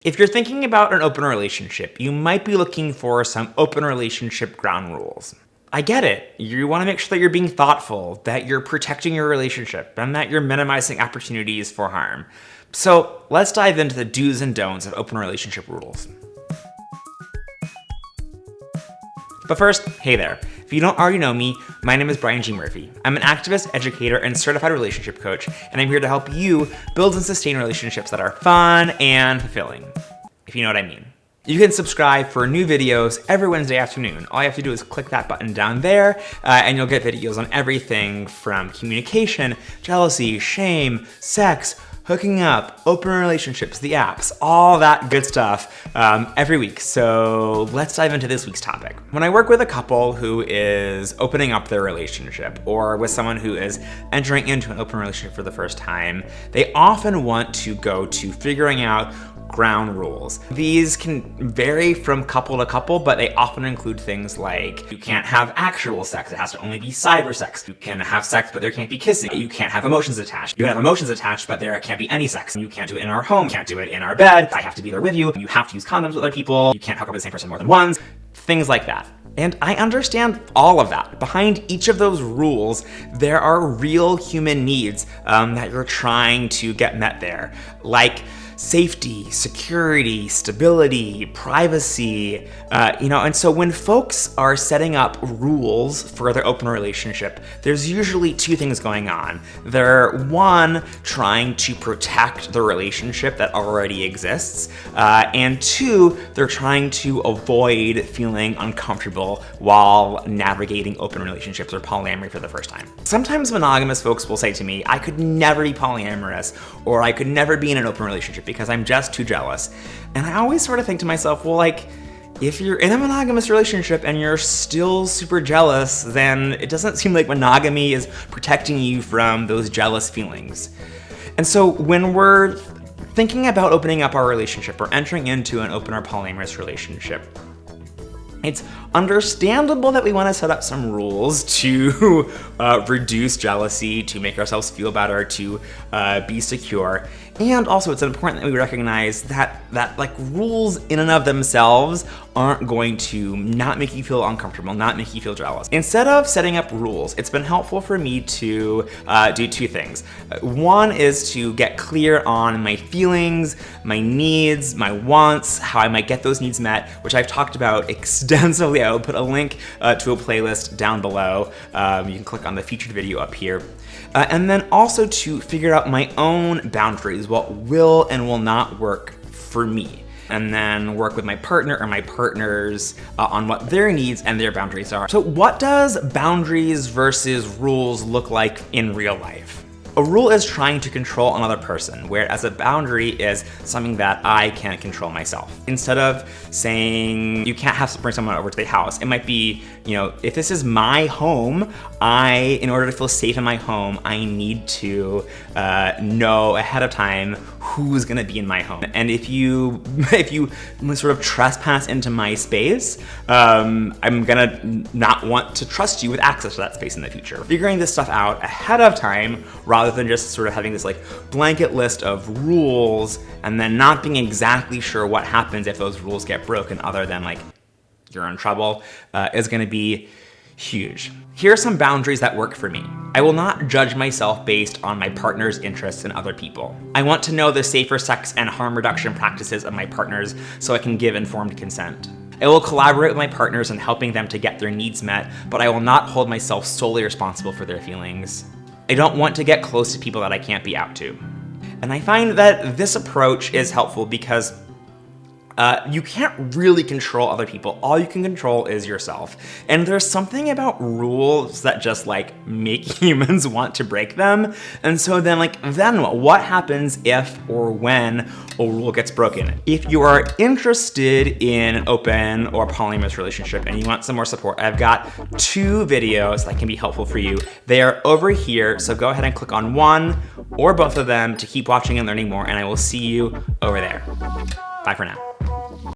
If you're thinking about an open relationship, you might be looking for some open relationship ground rules. I get it. You want to make sure that you're being thoughtful, that you're protecting your relationship, and that you're minimizing opportunities for harm. So let's dive into the do's and don'ts of open relationship rules. But first, hey there. If you don't already know me, my name is Brian G. Murphy. I'm an activist, educator, and certified relationship coach, and I'm here to help you build and sustain relationships that are fun and fulfilling, if you know what I mean. You can subscribe for new videos every Wednesday afternoon. All you have to do is click that button down there, and you'll get videos on everything from communication, jealousy, shame, sex, hooking up, open relationships, the apps, all that good stuff every week. So let's dive into this week's topic. When I work with a couple who is opening up their relationship, or with someone who is entering into an open relationship for the first time, they often want to go to figuring out ground rules. These can vary from couple to couple, but they often include things like you can't have actual sex, it has to only be cyber sex. You can have sex, but there can't be kissing. You can't have emotions attached. You can have emotions attached, but there can't be any sex. You can't do it in our home, can't do it in our bed. I have to be there with you. You have to use condoms with other people. You can't hook up with the same person more than once. Things like that. And I understand all of that. Behind each of those rules, there are real human needs that you're trying to get met there. Like safety, security, stability, privacy, and so when folks are setting up rules for their open relationship, there's usually two things going on. They're one, trying to protect the relationship that already exists, and two, they're trying to avoid feeling uncomfortable while navigating open relationships or polyamory for the first time. Sometimes monogamous folks will say to me, I could never be polyamorous, or I could never be in an open relationship because I'm just too jealous. And I always sort of think to myself, well, like, if you're in a monogamous relationship and you're still super jealous, then it doesn't seem like monogamy is protecting you from those jealous feelings. And so when we're thinking about opening up our relationship or entering into an open or polyamorous relationship, it's understandable that we want to set up some rules to reduce jealousy, to make ourselves feel better, to be secure. And also it's important that we recognize that like rules in and of themselves aren't going to not make you feel uncomfortable, not make you feel jealous. Instead of setting up rules, it's been helpful for me to do two things. One is to get clear on my feelings, my needs, my wants, how I might get those needs met, which I've talked about extensively. I will put a link to a playlist down below. You can click on the featured video up here. And then also to figure out my own boundaries, what will and will not work for me. And then work with my partner or my partners on what their needs and their boundaries are. So what does boundaries versus rules look like in real life? A rule is trying to control another person, whereas a boundary is something that I can't control myself. Instead of saying you can't bring someone over to the house, it might be, if this is my home, in order to feel safe in my home, I need to know ahead of time who's gonna be in my home. And if you sort of trespass into my space, I'm gonna not want to trust you with access to that space in the future. Figuring this stuff out ahead of time, rather than just sort of having this like blanket list of rules and then not being exactly sure what happens if those rules get broken, other than like you're in trouble, is gonna be huge. Here are some boundaries that work for me. I will not judge myself based on my partner's interests in other people. I want to know the safer sex and harm reduction practices of my partners so I can give informed consent. I will collaborate with my partners in helping them to get their needs met, but I will not hold myself solely responsible for their feelings. I don't want to get close to people that I can't be out to. And I find that this approach is helpful because you can't really control other people. All you can control is yourself. And there's something about rules that just like make humans want to break them. And so then what happens if or when a rule gets broken? If you are interested in an open or polyamorous relationship and you want some more support, I've got two videos that can be helpful for you. They are over here, so go ahead and click on one or both of them to keep watching and learning more, and I will see you over there. Bye for now.